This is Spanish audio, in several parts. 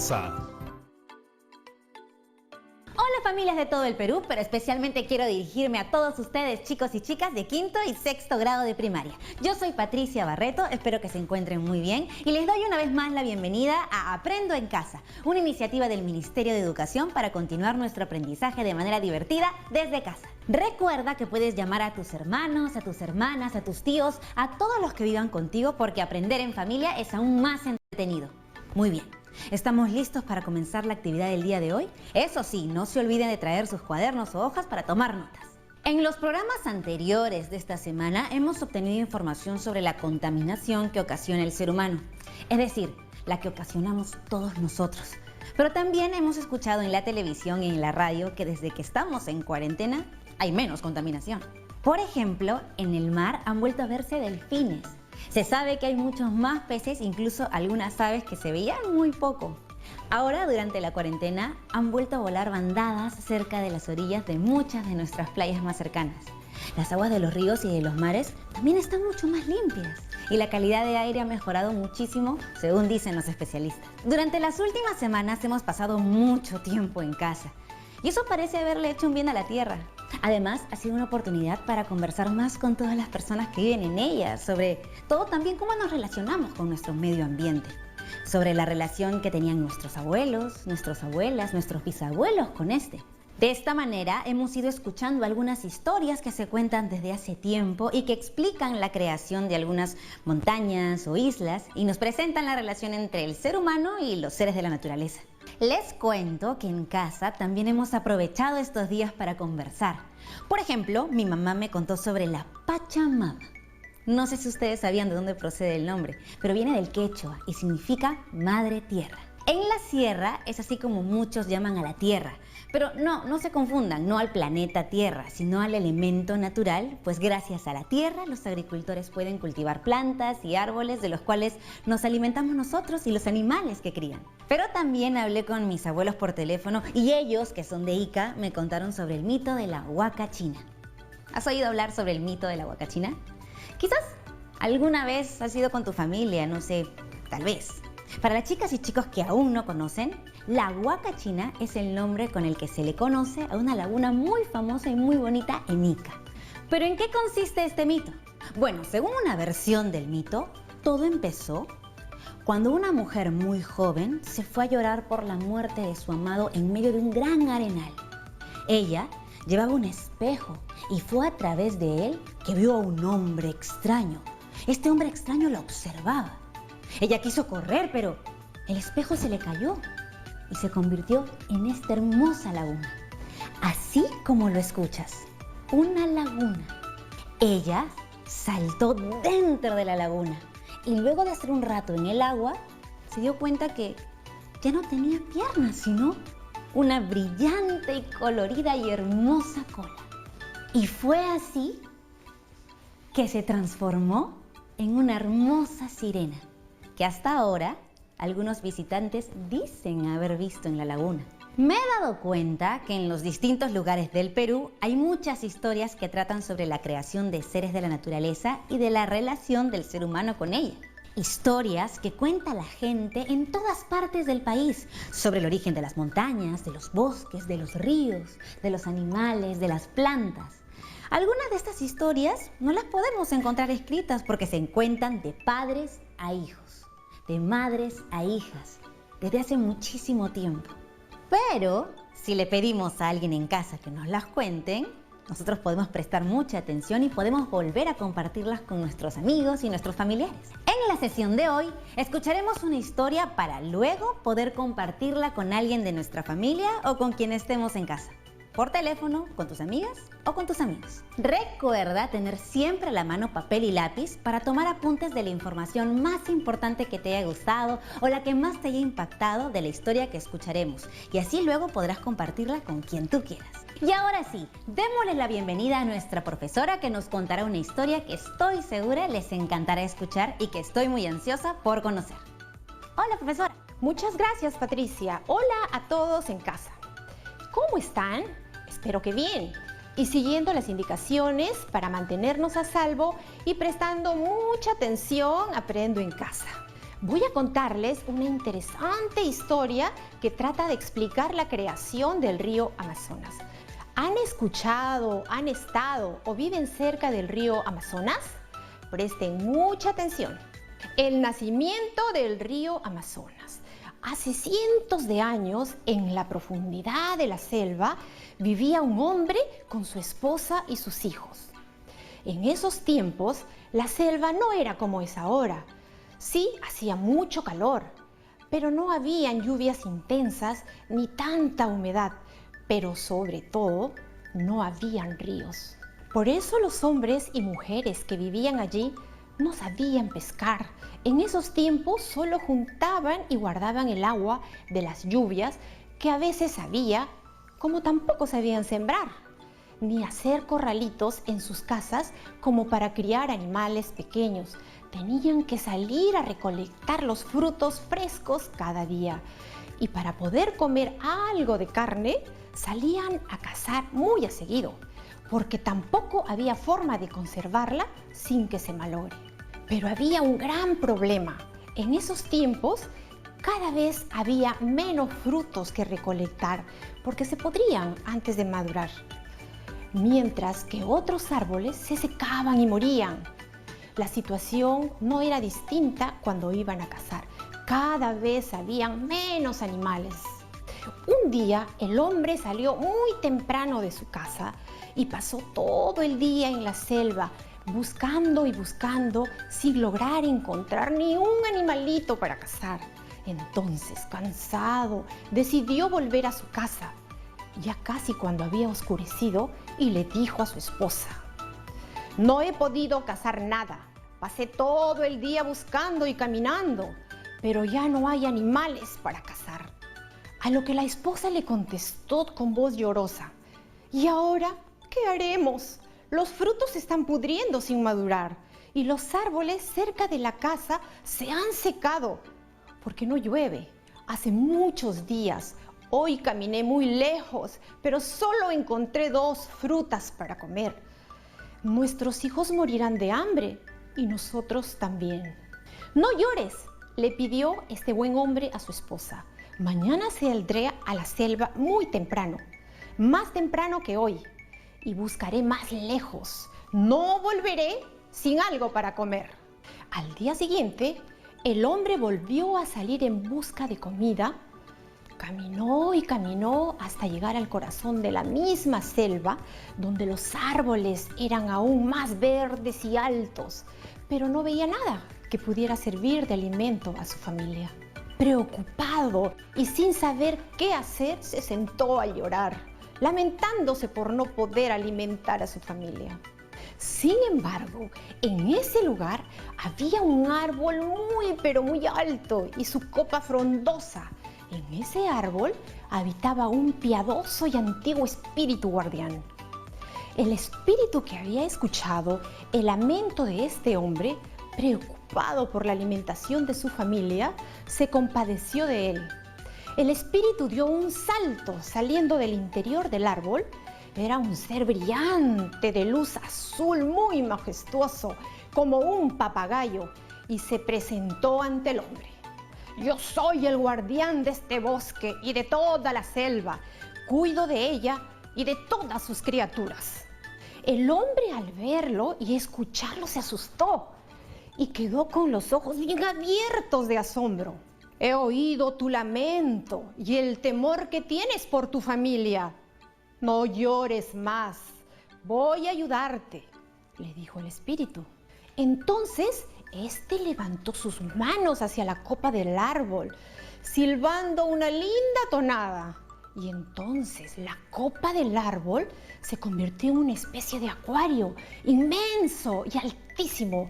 casa. Hola familias de todo el Perú, pero especialmente quiero dirigirme a todos ustedes, chicos y chicas de quinto y sexto grado de primaria. Yo soy Patricia Barreto, espero que se encuentren muy bien y les doy una vez más la bienvenida a Aprendo en Casa, una iniciativa del Ministerio de Educación para continuar nuestro aprendizaje de manera divertida desde casa. Recuerda que puedes llamar a tus hermanos, a tus hermanas, a tus tíos, a todos los que vivan contigo porque aprender en familia es aún más entretenido. Muy bien. ¿Estamos listos para comenzar la actividad del día de hoy? Eso sí, no se olviden de traer sus cuadernos o hojas para tomar notas. En los programas anteriores de esta semana hemos obtenido información sobre la contaminación que ocasiona el ser humano, es decir, la que ocasionamos todos nosotros. Pero también hemos escuchado en la televisión y en la radio que desde que estamos en cuarentena hay menos contaminación. Por ejemplo, en el mar han vuelto a verse delfines. Se sabe que hay muchos más peces, incluso algunas aves que se veían muy poco. Ahora, durante la cuarentena, han vuelto a volar bandadas cerca de las orillas de muchas de nuestras playas más cercanas. Las aguas de los ríos y de los mares también están mucho más limpias y la calidad de aire ha mejorado muchísimo, según dicen los especialistas. Durante las últimas semanas hemos pasado mucho tiempo en casa y eso parece haberle hecho un bien a la tierra. Además, ha sido una oportunidad para conversar más con todas las personas que viven en ella, sobre todo también cómo nos relacionamos con nuestro medio ambiente, sobre la relación que tenían nuestros abuelos, nuestras abuelas, nuestros bisabuelos con este. De esta manera, hemos ido escuchando algunas historias que se cuentan desde hace tiempo y que explican la creación de algunas montañas o islas y nos presentan la relación entre el ser humano y los seres de la naturaleza. Les cuento que en casa también hemos aprovechado estos días para conversar. Por ejemplo, mi mamá me contó sobre la Pachamama. No sé si ustedes sabían de dónde procede el nombre, pero viene del quechua y significa Madre Tierra. En la sierra es así como muchos llaman a la tierra, pero no se confundan, no al planeta Tierra, sino al elemento natural, pues gracias a la tierra los agricultores pueden cultivar plantas y árboles de los cuales nos alimentamos nosotros y los animales que crían. Pero también hablé con mis abuelos por teléfono y ellos, que son de Ica, me contaron sobre el mito de la huaca china. ¿Has oído hablar sobre el mito de la huaca china? Quizás alguna vez has ido con tu familia, no sé, tal vez. Para las chicas y chicos que aún no conocen, la huaca china es el nombre con el que se le conoce a una laguna muy famosa y muy bonita en Ica. ¿Pero en qué consiste este mito? Bueno, según una versión del mito, todo empezó cuando una mujer muy joven se fue a llorar por la muerte de su amado en medio de un gran arenal. Ella llevaba un espejo y fue a través de él que vio a un hombre extraño. Este hombre extraño la observaba. Ella quiso correr, pero el espejo se le cayó y se convirtió en esta hermosa laguna. Así como lo escuchas, una laguna. Ella saltó dentro de la laguna y luego de estar un rato en el agua, se dio cuenta que ya no tenía piernas, sino una brillante y colorida y hermosa cola. Y fue así que se transformó en una hermosa sirena, que hasta ahora algunos visitantes dicen haber visto en la laguna. Me he dado cuenta que en los distintos lugares del Perú hay muchas historias que tratan sobre la creación de seres de la naturaleza y de la relación del ser humano con ella. Historias que cuenta la gente en todas partes del país sobre el origen de las montañas, de los bosques, de los ríos, de los animales, de las plantas. Algunas de estas historias no las podemos encontrar escritas porque se cuentan de padres a hijos, de madres a hijas, desde hace muchísimo tiempo. Pero si le pedimos a alguien en casa que nos las cuenten, nosotros podemos prestar mucha atención y podemos volver a compartirlas con nuestros amigos y nuestros familiares. En la sesión de hoy escucharemos una historia para luego poder compartirla con alguien de nuestra familia o con quien estemos en casa. Por teléfono, con tus amigas o con tus amigos. Recuerda tener siempre a la mano papel y lápiz para tomar apuntes de la información más importante que te haya gustado o la que más te haya impactado de la historia que escucharemos. Y así luego podrás compartirla con quien tú quieras. Y ahora sí, démosle la bienvenida a nuestra profesora que nos contará una historia que estoy segura les encantará escuchar y que estoy muy ansiosa por conocer. Hola, profesora. Muchas gracias, Patricia. Hola a todos en casa. ¿Cómo están? Espero que bien. Y siguiendo las indicaciones para mantenernos a salvo y prestando mucha atención, aprendo en casa. Voy a contarles una interesante historia que trata de explicar la creación del río Amazonas. ¿Han escuchado, han estado o viven cerca del río Amazonas? Presten mucha atención. El nacimiento del río Amazonas. Hace cientos de años, en la profundidad de la selva, vivía un hombre con su esposa y sus hijos. En esos tiempos, la selva no era como es ahora. Sí, hacía mucho calor, pero no habían lluvias intensas ni tanta humedad, pero sobre todo, no habían ríos. Por eso los hombres y mujeres que vivían allí no sabían pescar. En esos tiempos solo juntaban y guardaban el agua de las lluvias que a veces había, como tampoco sabían sembrar, ni hacer corralitos en sus casas como para criar animales pequeños. Tenían que salir a recolectar los frutos frescos cada día. Y para poder comer algo de carne, salían a cazar muy a seguido, porque tampoco había forma de conservarla sin que se malogre. Pero había un gran problema. En esos tiempos, cada vez había menos frutos que recolectar, porque se podrían antes de madurar, mientras que otros árboles se secaban y morían. La situación no era distinta cuando iban a cazar. Cada vez habían menos animales. Un día el hombre salió muy temprano de su casa y pasó todo el día en la selva buscando y buscando sin lograr encontrar ni un animalito para cazar. Entonces, cansado, decidió volver a su casa, ya casi cuando había oscurecido, y le dijo a su esposa: «No he podido cazar nada. Pasé todo el día buscando y caminando, pero ya no hay animales para cazar». A lo que la esposa le contestó con voz llorosa: «¿Y ahora qué haremos? Los frutos se están pudriendo sin madurar y los árboles cerca de la casa se han secado porque no llueve. Hace muchos días. Hoy caminé muy lejos, pero solo encontré 2 frutas para comer. Nuestros hijos morirán de hambre y nosotros también». «No llores», le pidió este buen hombre a su esposa. «Mañana saldré a la selva muy temprano, más temprano que hoy, y buscaré más lejos. No volveré sin algo para comer». Al día siguiente, el hombre volvió a salir en busca de comida. Caminó y caminó hasta llegar al corazón de la misma selva, donde los árboles eran aún más verdes y altos, pero no veía nada que pudiera servir de alimento a su familia. Preocupado y sin saber qué hacer, se sentó a llorar, lamentándose por no poder alimentar a su familia. Sin embargo, en ese lugar había un árbol muy pero muy alto y su copa frondosa. En ese árbol habitaba un piadoso y antiguo espíritu guardián. El espíritu que había escuchado el lamento de este hombre, preocupado por la alimentación de su familia, se compadeció de él. El espíritu dio un salto saliendo del interior del árbol. Era un ser brillante de luz azul muy majestuoso, como un papagayo, y se presentó ante el hombre. «Yo soy el guardián de este bosque y de toda la selva. Cuido de ella y de todas sus criaturas». El hombre, al verlo y escucharlo, se asustó y quedó con los ojos bien abiertos de asombro. «He oído tu lamento y el temor que tienes por tu familia. No llores más, voy a ayudarte», le dijo el espíritu. Entonces, este levantó sus manos hacia la copa del árbol, silbando una linda tonada. Y entonces la copa del árbol se convirtió en una especie de acuario inmenso y altísimo,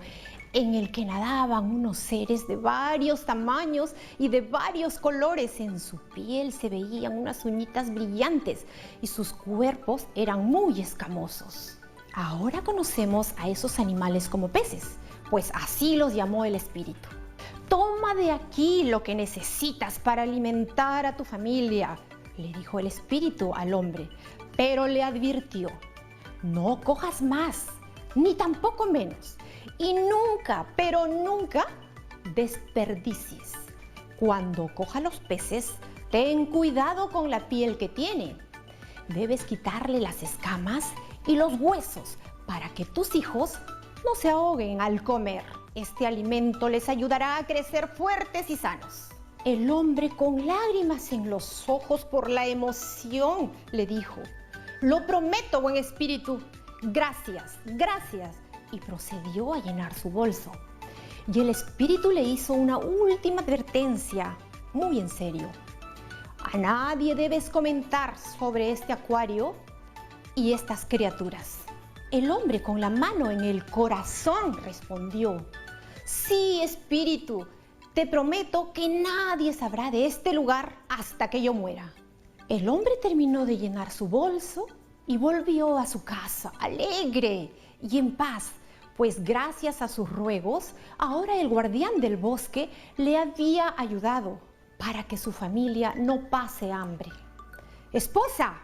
en el que nadaban unos seres de varios tamaños y de varios colores. En su piel se veían unas uñitas brillantes y sus cuerpos eran muy escamosos. Ahora conocemos a esos animales como peces, pues así los llamó el espíritu. «Toma de aquí lo que necesitas para alimentar a tu familia», le dijo el espíritu al hombre, pero le advirtió: «No cojas más, ni tampoco menos, y nunca, pero nunca desperdicies. Cuando coja los peces, ten cuidado con la piel que tiene. Debes quitarle las escamas y los huesos para que tus hijos no se ahoguen al comer. Este alimento les ayudará a crecer fuertes y sanos. El hombre, con lágrimas en los ojos por la emoción, le dijo: lo prometo, buen espíritu. Gracias, gracias. Y procedió a llenar su bolso. Y el espíritu le hizo una última advertencia, muy en serio. A nadie debes comentar sobre este acuario y estas criaturas. El hombre, con la mano en el corazón, respondió: sí, espíritu, te prometo que nadie sabrá de este lugar hasta que yo muera. El hombre terminó de llenar su bolso y volvió a su casa, alegre y en paz, pues gracias a sus ruegos, ahora el guardián del bosque le había ayudado para que su familia no pase hambre. ¡Esposa!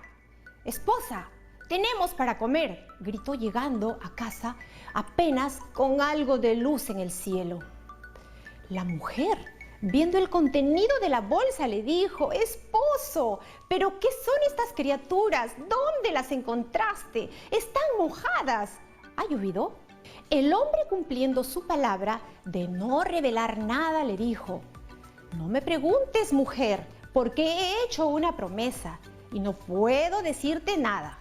¡Esposa! ¡Tenemos para comer!, gritó llegando a casa apenas con algo de luz en el cielo. La mujer, viendo el contenido de la bolsa, le dijo: esposo, ¿pero qué son estas criaturas? ¿Dónde las encontraste? Están mojadas. ¿Ha llovido? El hombre, cumpliendo su palabra de no revelar nada, le dijo: no me preguntes, mujer, porque he hecho una promesa y no puedo decirte nada.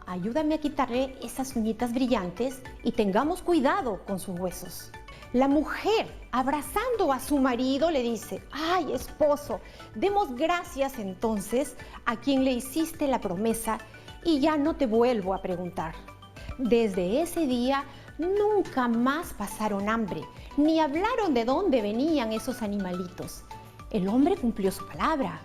Ayúdame a quitarle esas uñitas brillantes y tengamos cuidado con sus huesos. La mujer, abrazando a su marido, le dice: ay, esposo, demos gracias entonces a quien le hiciste la promesa y ya no te vuelvo a preguntar. Desde ese día nunca más pasaron hambre, ni hablaron de dónde venían esos animalitos. El hombre cumplió su palabra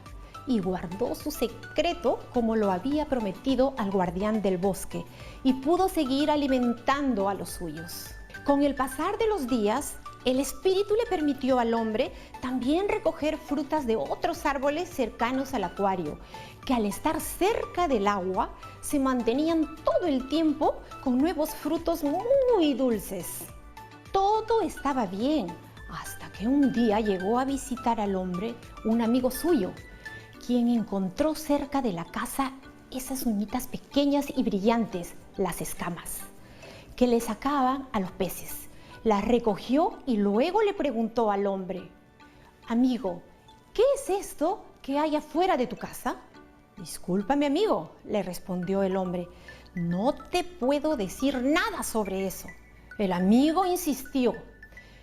y guardó su secreto como lo había prometido al guardián del bosque, y pudo seguir alimentando a los suyos. Con el pasar de los días, el espíritu le permitió al hombre también recoger frutas de otros árboles cercanos al acuario, que al estar cerca del agua se mantenían todo el tiempo con nuevos frutos muy dulces. Todo estaba bien, hasta que un día llegó a visitar al hombre un amigo suyo, quien encontró cerca de la casa esas uñitas pequeñas y brillantes, las escamas, que le sacaban a los peces. Las recogió y luego le preguntó al hombre: amigo, ¿qué es esto que hay afuera de tu casa? Discúlpame, amigo, le respondió el hombre, no te puedo decir nada sobre eso. El amigo insistió: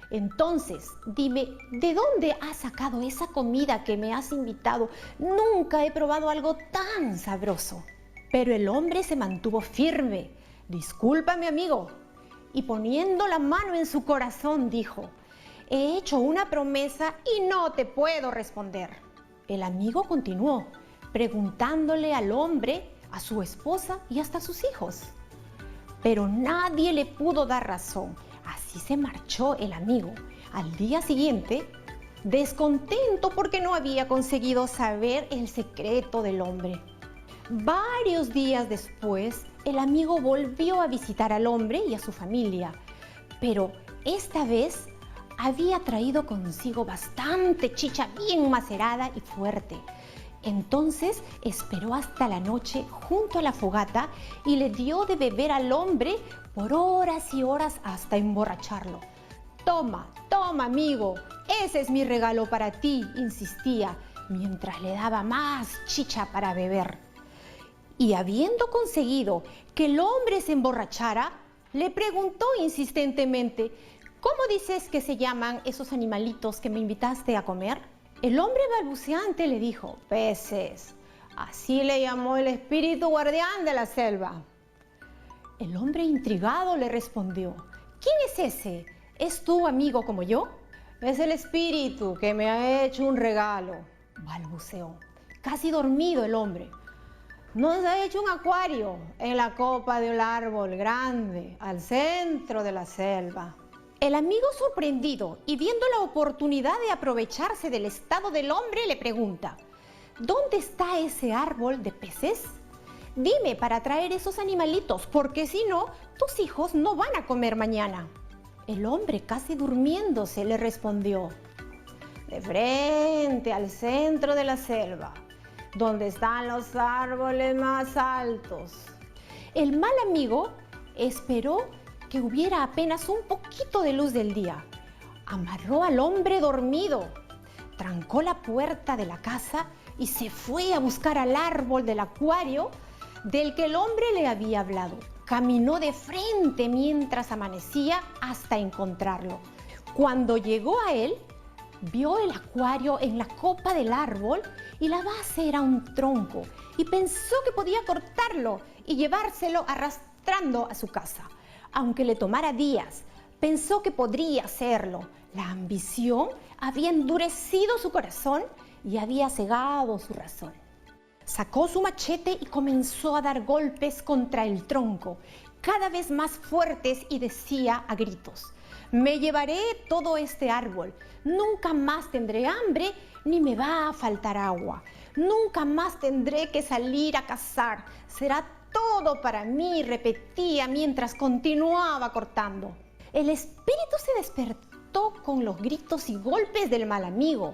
entonces, dime, ¿de dónde has sacado esa comida que me has invitado? Nunca he probado algo tan sabroso. Pero el hombre se mantuvo firme. Discúlpame, amigo. Y poniendo la mano en su corazón, dijo: he hecho una promesa y no te puedo responder. El amigo continuó, preguntándole al hombre, a su esposa y hasta a sus hijos. Pero nadie le pudo dar razón. Así se marchó el amigo. Al día siguiente, descontento porque no había conseguido saber el secreto del hombre. Varios días después, el amigo volvió a visitar al hombre y a su familia, pero esta vez había traído consigo bastante chicha bien macerada y fuerte. Entonces esperó hasta la noche junto a la fogata y le dio de beber al hombre por horas y horas hasta emborracharlo. Toma, toma, amigo, ese es mi regalo para ti, insistía, mientras le daba más chicha para beber. Y habiendo conseguido que el hombre se emborrachara, le preguntó insistentemente: ¿cómo dices que se llaman esos animalitos que me invitaste a comer? El hombre balbuceante le dijo: peces. Así le llamó el espíritu guardián de la selva. El hombre intrigado le respondió: ¿quién es ese? ¿Es tu amigo como yo? Es el espíritu que me ha hecho un regalo, balbuceó. Casi dormido el hombre. Nos ha hecho un acuario en la copa de un árbol grande al centro de la selva. El amigo, sorprendido y viendo la oportunidad de aprovecharse del estado del hombre, le pregunta: ¿dónde está ese árbol de peces? Dime para traer esos animalitos, porque si no, tus hijos no van a comer mañana. El hombre, casi durmiéndose, le respondió: de frente al centro de la selva, donde están los árboles más altos. El mal amigo esperó que hubiera apenas un poquito de luz del día. Amarró al hombre dormido, trancó la puerta de la casa y se fue a buscar al árbol del acuario del que el hombre le había hablado. Caminó de frente mientras amanecía hasta encontrarlo. Cuando llegó a él, vio el acuario en la copa del árbol y la base era un tronco, y pensó que podía cortarlo y llevárselo arrastrando a su casa. Aunque le tomara días, pensó que podría hacerlo. La ambición había endurecido su corazón y había cegado su razón. Sacó su machete y comenzó a dar golpes contra el tronco, cada vez más fuertes, y decía a gritos: me llevaré todo este árbol, nunca más tendré hambre ni me va a faltar agua, nunca más tendré que salir a cazar, será todo para mí, repetía mientras continuaba cortando. El espíritu se despertó con los gritos y golpes del mal amigo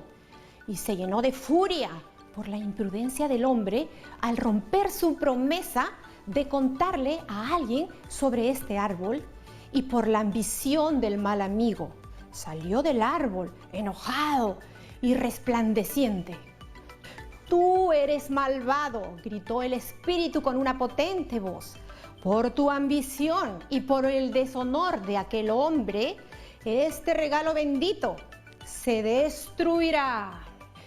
y se llenó de furia por la imprudencia del hombre al romper su promesa de contarle a alguien sobre este árbol, y por la ambición del mal amigo. Salió del árbol enojado y resplandeciente. Tú eres malvado, gritó el espíritu con una potente voz. Por tu ambición y por el deshonor de aquel hombre, este regalo bendito se destruirá.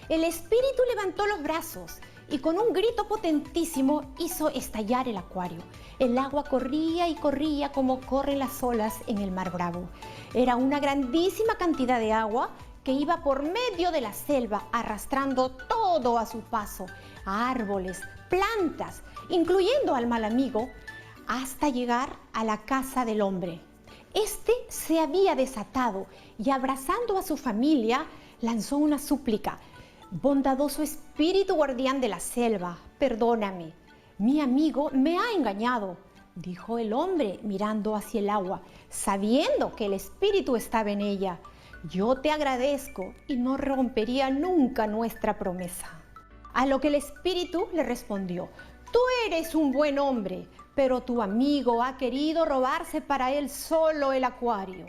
El espíritu levantó los brazos y con un grito potentísimo hizo estallar el acuario. El agua corría y corría como corren las olas en el mar Bravo. Era una grandísima cantidad de agua que iba por medio de la selva, arrastrando todo a su paso, árboles, plantas, incluyendo al mal amigo, hasta llegar a la casa del hombre. Este se había desatado y, abrazando a su familia, lanzó una súplica: bondadoso espíritu guardián de la selva, perdóname. Mi amigo me ha engañado, dijo el hombre mirando hacia el agua, sabiendo que el espíritu estaba en ella. Yo te agradezco y no rompería nunca nuestra promesa. A lo que el espíritu le respondió: tú eres un buen hombre, pero tu amigo ha querido robarse para él solo el acuario.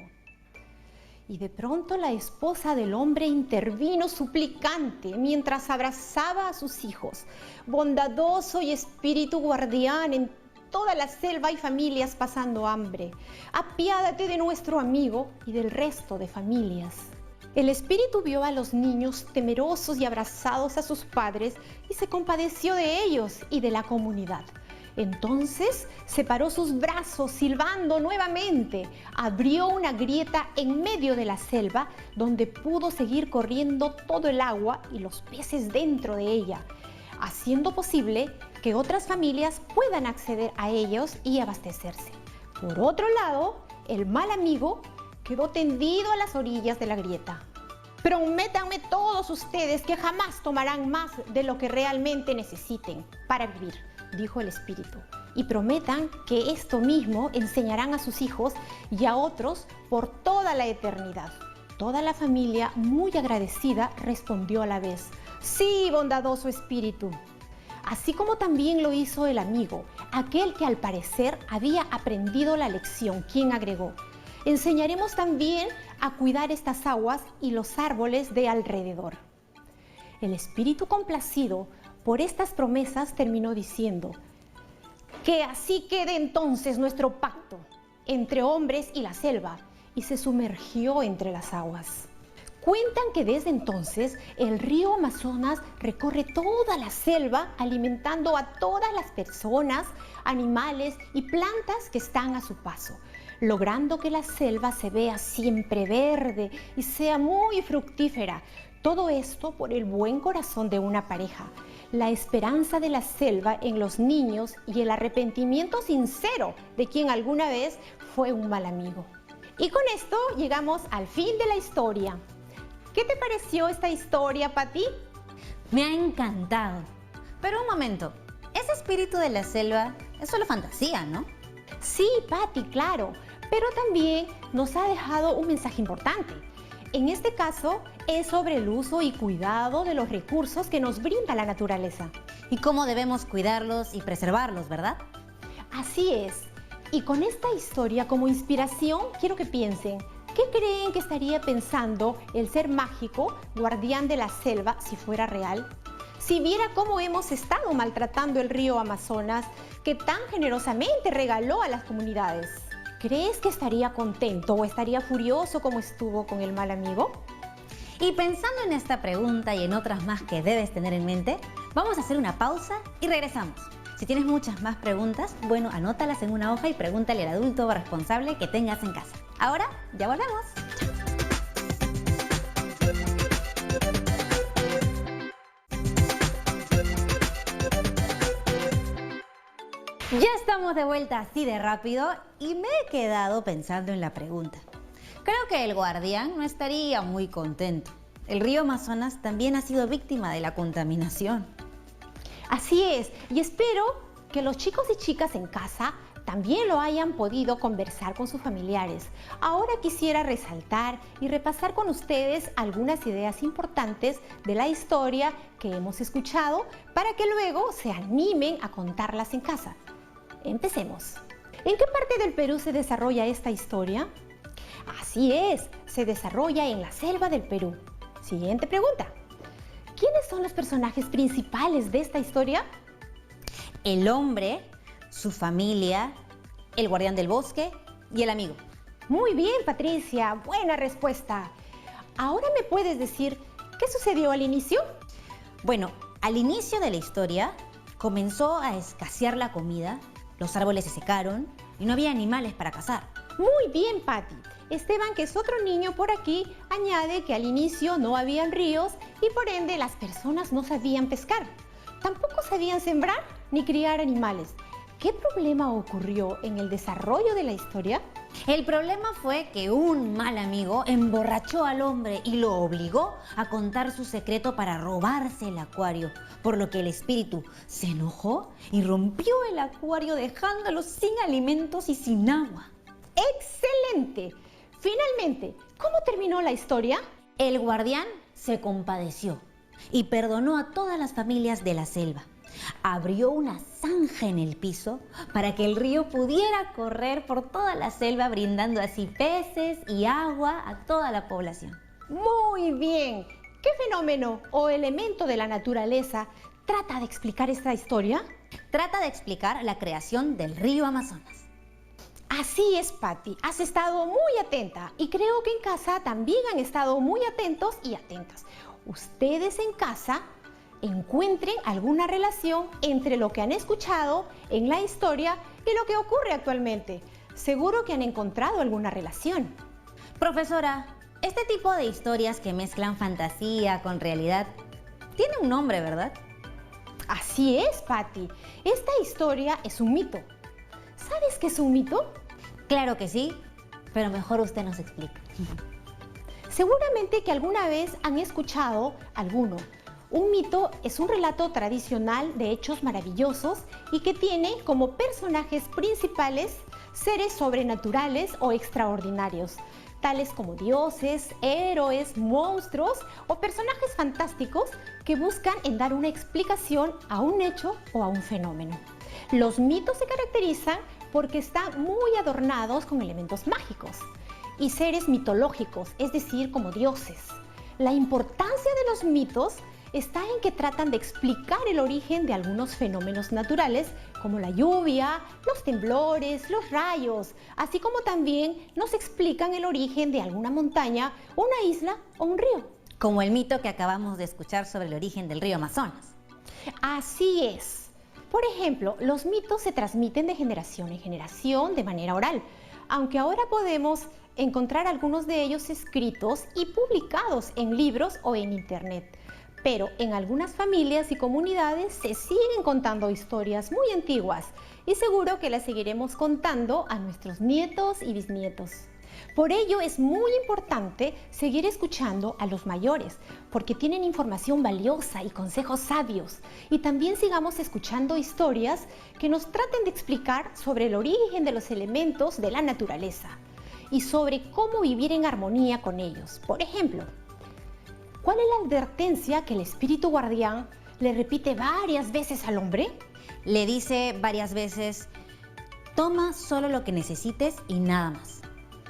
Y de pronto la esposa del hombre intervino suplicante mientras abrazaba a sus hijos. Bondadoso y espíritu guardián, en toda la selva hay familias pasando hambre. Apiádate de nuestro amigo y del resto de familias. El espíritu vio a los niños temerosos y abrazados a sus padres y se compadeció de ellos y de la comunidad. Entonces separó sus brazos silbando nuevamente, abrió una grieta en medio de la selva donde pudo seguir corriendo todo el agua y los peces dentro de ella, haciendo posible que otras familias puedan acceder a ellos y abastecerse. Por otro lado, el mal amigo quedó tendido a las orillas de la grieta. Prométanme todos ustedes que jamás tomarán más de lo que realmente necesiten para vivir, dijo el espíritu, y prometan que esto mismo enseñarán a sus hijos y a otros por toda la eternidad. Toda la familia, muy agradecida, respondió a la vez: sí, bondadoso espíritu. Así como también lo hizo el amigo, aquel que al parecer había aprendido la lección, quien agregó: enseñaremos también a cuidar estas aguas y los árboles de alrededor. El espíritu, complacido por estas promesas, terminó diciendo: que así quede entonces nuestro pacto entre hombres y la selva, y se sumergió entre las aguas. Cuentan que desde entonces el río Amazonas recorre toda la selva, alimentando a todas las personas, animales y plantas que están a su paso, logrando que la selva se vea siempre verde y sea muy fructífera. Todo esto por el buen corazón de una pareja, la esperanza de la selva en los niños y el arrepentimiento sincero de quien alguna vez fue un mal amigo. Y con esto llegamos al fin de la historia. ¿Qué te pareció esta historia, Pati? Me ha encantado. Pero un momento, ese espíritu de la selva es solo fantasía, ¿no? Sí, Pati, claro. pero también nos ha dejado un mensaje importante. En este caso, es sobre el uso y cuidado de los recursos que nos brinda la naturaleza. Y cómo debemos cuidarlos y preservarlos, ¿verdad? Así es. Y con esta historia como inspiración, quiero que piensen, ¿qué creen que estaría pensando el ser mágico, guardián de la selva, si fuera real? Si viera cómo hemos estado maltratando el río Amazonas, que tan generosamente regaló a las comunidades. ¿Crees que estaría contento o estaría furioso como estuvo con el mal amigo? Y pensando en esta pregunta y en otras más que debes tener en mente, vamos a hacer una pausa y regresamos. Si tienes muchas más preguntas, bueno, anótalas en una hoja y pregúntale al adulto responsable que tengas en casa. Ahora, ya volvemos. Ya estamos de vuelta así de rápido y me he quedado pensando en la pregunta. Creo que el guardián no estaría muy contento. El río Amazonas también ha sido víctima de la contaminación. Así es, y espero que los chicos y chicas en casa también lo hayan podido conversar con sus familiares. Ahora quisiera resaltar y repasar con ustedes algunas ideas importantes de la historia que hemos escuchado para que luego se animen a contarlas en casa. Empecemos. ¿En qué parte del Perú se desarrolla esta historia? Así es, se desarrolla en la selva del Perú. Siguiente pregunta. ¿Quiénes son los personajes principales de esta historia? El hombre, su familia, el guardián del bosque y el amigo. Muy bien, Patricia, buena respuesta. ¿Ahora me puedes decir qué sucedió al inicio? Bueno, al inicio de la historia comenzó a escasear la comida, los árboles se secaron y no había animales para cazar. Muy bien, Patti. Esteban, que es otro niño por aquí, añade que al inicio no habían ríos y por ende las personas no sabían pescar. Tampoco sabían sembrar ni criar animales. ¿Qué problema ocurrió en el desarrollo de la historia? El problema fue que un mal amigo emborrachó al hombre y lo obligó a contar su secreto para robarse el acuario, por lo que el espíritu se enojó y rompió el acuario dejándolo sin alimentos y sin agua. ¡Excelente! Finalmente, ¿cómo terminó la historia? El guardián se compadeció y perdonó a todas las familias de la selva. Abrió una zanja en el piso para que el río pudiera correr por toda la selva, brindando así peces y agua a toda la población. Muy bien. ¿Qué fenómeno o elemento de la naturaleza trata de explicar esta historia? Trata de explicar la creación del río Amazonas. Así es, Patti. Has estado muy atenta y creo que en casa también han estado muy atentos y atentas. Ustedes en casa encuentren alguna relación entre lo que han escuchado en la historia y lo que ocurre actualmente. Seguro que han encontrado alguna relación. Profesora, este tipo de historias que mezclan fantasía con realidad tiene un nombre, ¿verdad? Así es, Patti. Esta historia es un mito. ¿Sabes qué es un mito? Claro que sí, pero mejor usted nos explica. Seguramente que alguna vez han escuchado alguno. Un mito es un relato tradicional de hechos maravillosos y que tiene como personajes principales seres sobrenaturales o extraordinarios, tales como dioses, héroes, monstruos o personajes fantásticos que buscan en dar una explicación a un hecho o a un fenómeno. Los mitos se caracterizan porque están muy adornados con elementos mágicos y seres mitológicos, es decir, como dioses. La importancia de los mitos está en que tratan de explicar el origen de algunos fenómenos naturales como la lluvia, los temblores, los rayos, así como también nos explican el origen de alguna montaña, una isla o un río. Como el mito que acabamos de escuchar sobre el origen del río Amazonas. Así es. Por ejemplo, los mitos se transmiten de generación en generación de manera oral, aunque ahora podemos encontrar algunos de ellos escritos y publicados en libros o en internet. Pero en algunas familias y comunidades se siguen contando historias muy antiguas y seguro que las seguiremos contando a nuestros nietos y bisnietos. Por ello es muy importante seguir escuchando a los mayores, porque tienen información valiosa y consejos sabios. Y también sigamos escuchando historias que nos traten de explicar sobre el origen de los elementos de la naturaleza y sobre cómo vivir en armonía con ellos. Por ejemplo, ¿cuál es la advertencia que el espíritu guardián le repite varias veces al hombre? Le dice varias veces: toma solo lo que necesites y nada más.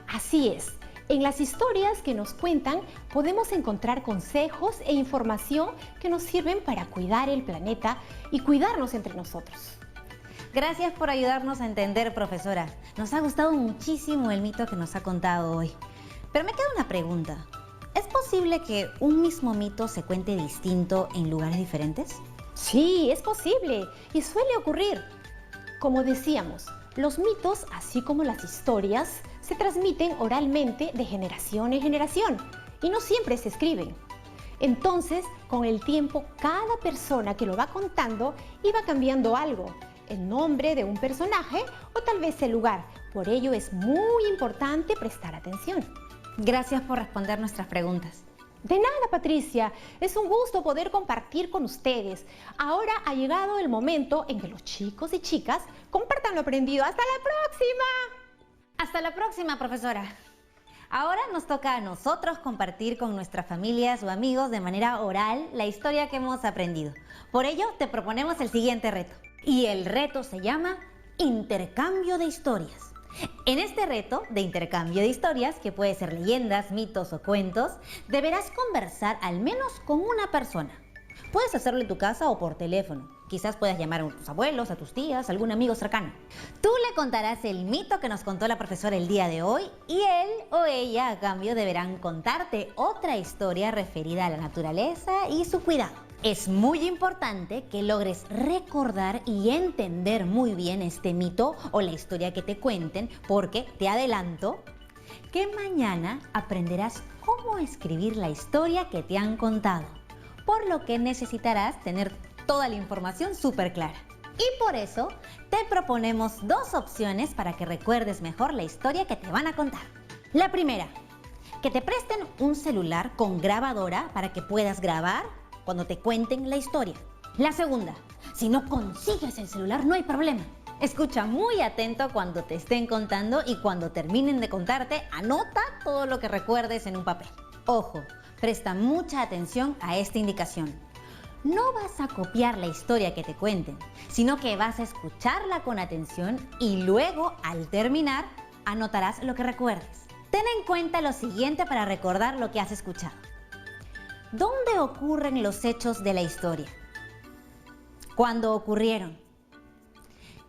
Así es. En las historias que nos cuentan podemos encontrar consejos e información que nos sirven para cuidar el planeta y cuidarnos entre nosotros. Gracias por ayudarnos a entender, profesora. Nos ha gustado muchísimo el mito que nos ha contado hoy. Pero me queda una pregunta. ¿Es posible que un mismo mito se cuente distinto en lugares diferentes? Sí, es posible y suele ocurrir. Como decíamos, los mitos, así como las historias, se transmiten oralmente de generación en generación y no siempre se escriben. Entonces, con el tiempo, cada persona que lo va contando iba cambiando algo, el nombre de un personaje o tal vez el lugar. Por ello es muy importante prestar atención. Gracias por responder nuestras preguntas. De nada, Patricia. Es un gusto poder compartir con ustedes. Ahora ha llegado el momento en que los chicos y chicas compartan lo aprendido. ¡Hasta la próxima! Hasta la próxima, profesora. Ahora nos toca a nosotros compartir con nuestras familias o amigos de manera oral la historia que hemos aprendido. Por ello, te proponemos el siguiente reto. Y el reto se llama Intercambio de Historias. En este reto de intercambio de historias, que puede ser leyendas, mitos o cuentos, deberás conversar al menos con una persona. Puedes hacerlo en tu casa o por teléfono. Quizás puedas llamar a tus abuelos, a tus tías, a algún amigo cercano. Tú le contarás el mito que nos contó la profesora el día de hoy y él o ella a cambio deberán contarte otra historia referida a la naturaleza y su cuidado. Es muy importante que logres recordar y entender muy bien este mito o la historia que te cuenten, porque te adelanto que mañana aprenderás cómo escribir la historia que te han contado, por lo que necesitarás tener toda la información súper clara. Y por eso te proponemos dos opciones para que recuerdes mejor la historia que te van a contar. La primera, que te presten un celular con grabadora para que puedas grabar cuando te cuenten la historia. La segunda, si no consigues el celular no hay problema. Escucha muy atento cuando te estén contando y cuando terminen de contarte, anota todo lo que recuerdes en un papel. Ojo, presta mucha atención a esta indicación. No vas a copiar la historia que te cuenten, sino que vas a escucharla con atención y luego, al terminar, anotarás lo que recuerdes. Ten en cuenta lo siguiente para recordar lo que has escuchado. ¿Dónde ocurren los hechos de la historia? ¿Cuándo ocurrieron?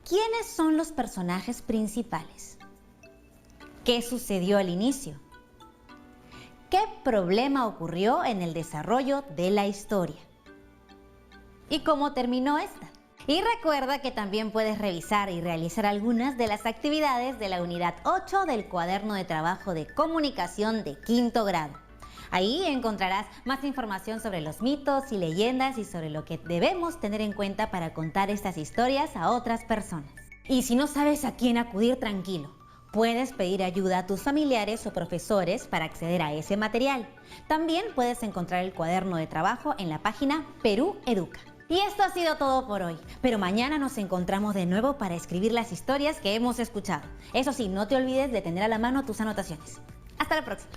¿Quiénes son los personajes principales? ¿Qué sucedió al inicio? ¿Qué problema ocurrió en el desarrollo de la historia? ¿Y cómo terminó esta? Y recuerda que también puedes revisar y realizar algunas de las actividades de la unidad 8 del cuaderno de trabajo de comunicación de quinto grado. Ahí encontrarás más información sobre los mitos y leyendas y sobre lo que debemos tener en cuenta para contar estas historias a otras personas. Y si no sabes a quién acudir, tranquilo. Puedes pedir ayuda a tus familiares o profesores para acceder a ese material. También puedes encontrar el cuaderno de trabajo en la página Perú Educa. Y esto ha sido todo por hoy, pero mañana nos encontramos de nuevo para escribir las historias que hemos escuchado. Eso sí, no te olvides de tener a la mano tus anotaciones. Hasta la próxima.